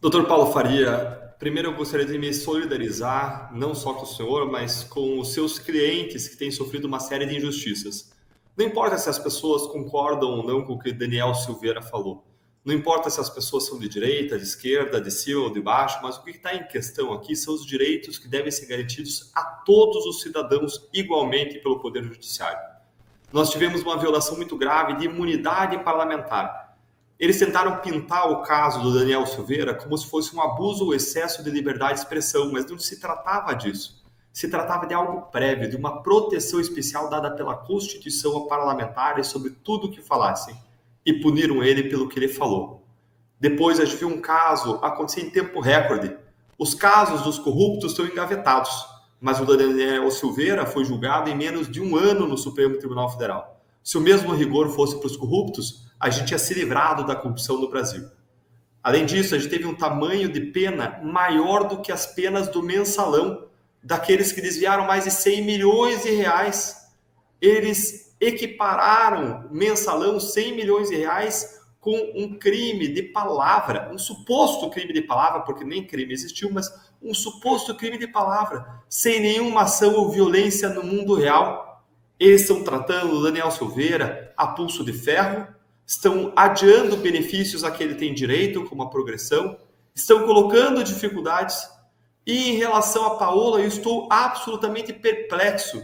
Doutor Paulo Faria, primeiro eu gostaria de me solidarizar, não só com o senhor, mas com os seus clientes que têm sofrido uma série de injustiças. Não importa se as pessoas concordam ou não com o que Daniel Silveira falou. Não importa se as pessoas são de direita, de esquerda, de cima ou de baixo, mas o que está em questão aqui são os direitos que devem ser garantidos a todos os cidadãos igualmente pelo Poder Judiciário. Nós tivemos uma violação muito grave de imunidade parlamentar. Eles tentaram pintar o caso do Daniel Silveira como se fosse um abuso ou excesso de liberdade de expressão, mas não se tratava disso. Se tratava de algo prévio, de uma proteção especial dada pela Constituição a parlamentares sobre tudo o que falassem, e puniram ele pelo que ele falou. Depois a gente viu um caso acontecer em tempo recorde. Os casos dos corruptos estão engavetados, mas o Daniel Silveira foi julgado em menos de um ano no Supremo Tribunal Federal. Se o mesmo rigor fosse para os corruptos, a gente tinha se livrado da corrupção no Brasil. Além disso, a gente teve um tamanho de pena maior do que as penas do mensalão, daqueles que desviaram mais de 100 milhões de reais. Eles equipararam mensalão 100 milhões de reais com um crime de palavra, um suposto crime de palavra, porque nem crime existiu, mas um suposto crime de palavra, sem nenhuma ação ou violência no mundo real. Eles estão tratando o Daniel Silveira a pulso de ferro, estão adiando benefícios a que ele tem direito, como a progressão, estão colocando dificuldades. E em relação a Paola, eu estou absolutamente perplexo,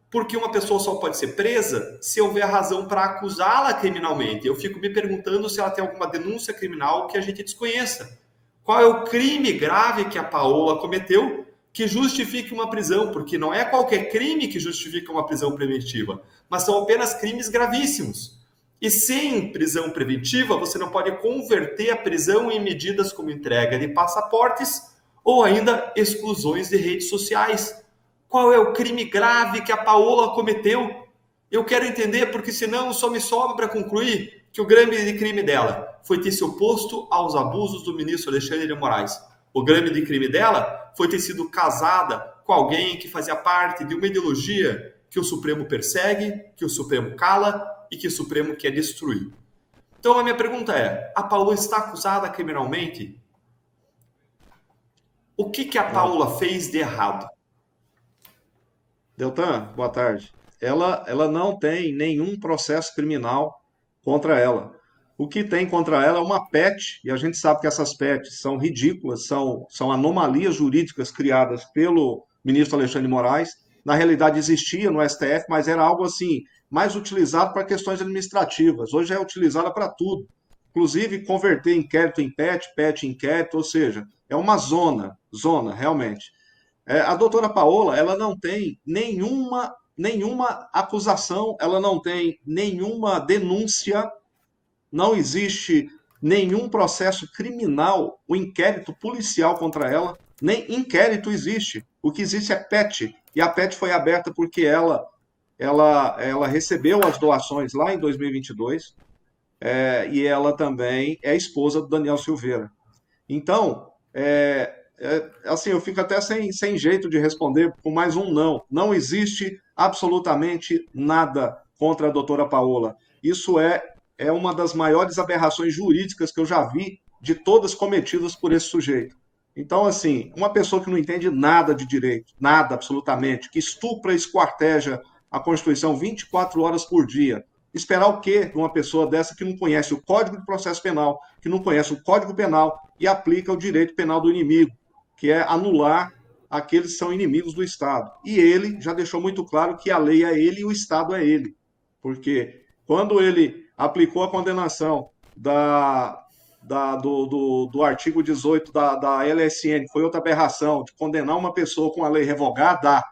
porque uma pessoa só pode ser presa se houver razão para acusá-la criminalmente. Eu fico me perguntando se ela tem alguma denúncia criminal que a gente desconheça. Qual é o crime grave que a Paola cometeu que justifique uma prisão? Porque não é qualquer crime que justifica uma prisão preventiva, mas são apenas crimes gravíssimos. E sem prisão preventiva, você não pode converter a prisão em medidas como entrega de passaportes ou ainda exclusões de redes sociais. Qual é o crime grave que a Paola cometeu? Eu quero entender, porque senão só me sobra para concluir que o grande crime dela foi ter se oposto aos abusos do ministro Alexandre de Moraes. O grande crime dela foi ter sido casada com alguém que fazia parte de uma ideologia que o Supremo persegue, que o Supremo cala e que o Supremo quer destruir. Então a minha pergunta é, a Paola está acusada criminalmente? O que a Paola fez de errado? Deltan, boa tarde. Ela não tem nenhum processo criminal contra ela. O que tem contra ela é uma PET, e a gente sabe que essas PETs são ridículas, são anomalias jurídicas criadas pelo ministro Alexandre de Moraes. Na realidade existia no STF, mas era algo assim, mais utilizado para questões administrativas. Hoje é utilizada para tudo. Inclusive converter inquérito em PET, PET em inquérito, ou seja, é uma zona, realmente. A doutora Paola, ela não tem nenhuma acusação, ela não tem nenhuma denúncia, não existe nenhum processo criminal, o inquérito policial contra ela, nem inquérito existe. O que existe é PET, e a PET foi aberta porque ela recebeu as doações lá em 2022, e ela também é esposa do Daniel Silveira. Então, assim, eu fico até sem jeito de responder com mais um não. Não existe absolutamente nada contra a doutora Paola. Isso é uma das maiores aberrações jurídicas que eu já vi, de todas cometidas por esse sujeito. Então, assim, uma pessoa que não entende nada de direito, nada absolutamente, que estupra e esquarteja a Constituição 24 horas por dia, esperar o quê de uma pessoa dessa que não conhece o Código de Processo Penal, que não conhece o Código Penal e aplica o direito penal do inimigo, que é anular aqueles que são inimigos do Estado. E ele já deixou muito claro que a lei é ele e o Estado é ele. Porque quando ele aplicou a condenação do artigo 18 da LSN, que foi outra aberração, de condenar uma pessoa com a lei revogada,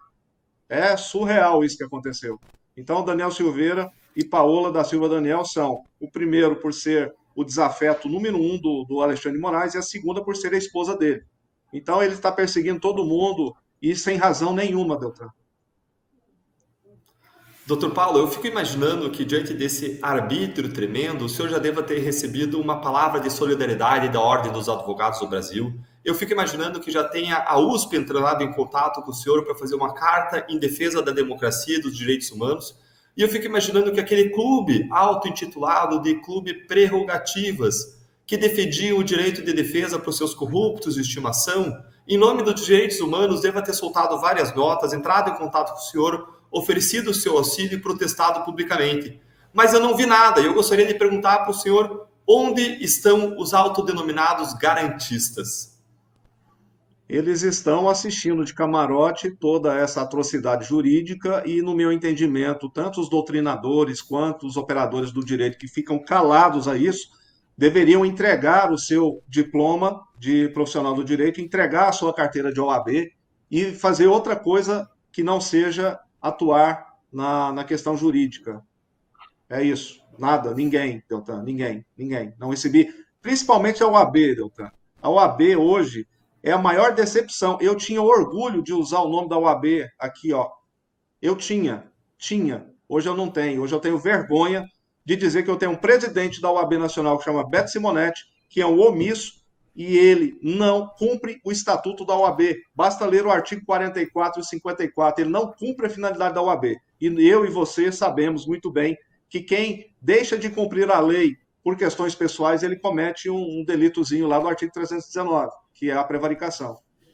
é surreal isso que aconteceu. Então, Daniel Silveira e Paola da Silva Daniel são o primeiro por ser o desafeto número um do Alexandre de Moraes e a segunda por ser a esposa dele. Então ele está perseguindo todo mundo e sem razão nenhuma, Deltan. Doutor Paulo, eu fico imaginando que diante desse arbítrio tremendo, o senhor já deva ter recebido uma palavra de solidariedade da Ordem dos Advogados do Brasil. Eu fico imaginando que já tenha a USP entrado em contato com o senhor para fazer uma carta em defesa da democracia e dos direitos humanos. E eu fico imaginando que aquele clube auto-intitulado de Clube Prerrogativas, que defendiam o direito de defesa para os seus corruptos de estimação, em nome dos direitos humanos, deva ter soltado várias notas, entrado em contato com o senhor, oferecido o seu auxílio e protestado publicamente. Mas eu não vi nada, e eu gostaria de perguntar para o senhor onde estão os autodenominados garantistas. Eles estão assistindo de camarote toda essa atrocidade jurídica e, no meu entendimento, tanto os doutrinadores quanto os operadores do direito que ficam calados a isso, deveriam entregar o seu diploma de profissional do direito, entregar a sua carteira de OAB e fazer outra coisa que não seja atuar na questão jurídica. É isso. Nada, ninguém, Deltan, ninguém. Não recebi, principalmente a OAB, Deltan. A OAB hoje é a maior decepção. Eu tinha orgulho de usar o nome da OAB aqui, ó. Eu tinha. Hoje eu não tenho. Hoje eu tenho vergonha de dizer que eu tenho um presidente da OAB Nacional que chama Beto Simonetti, que é um omisso, e ele não cumpre o estatuto da OAB. Basta ler o artigo 44 e 54. Ele não cumpre a finalidade da OAB. E eu e você sabemos muito bem que quem deixa de cumprir a lei por questões pessoais, ele comete um delitozinho lá do artigo 319, que é a prevaricação.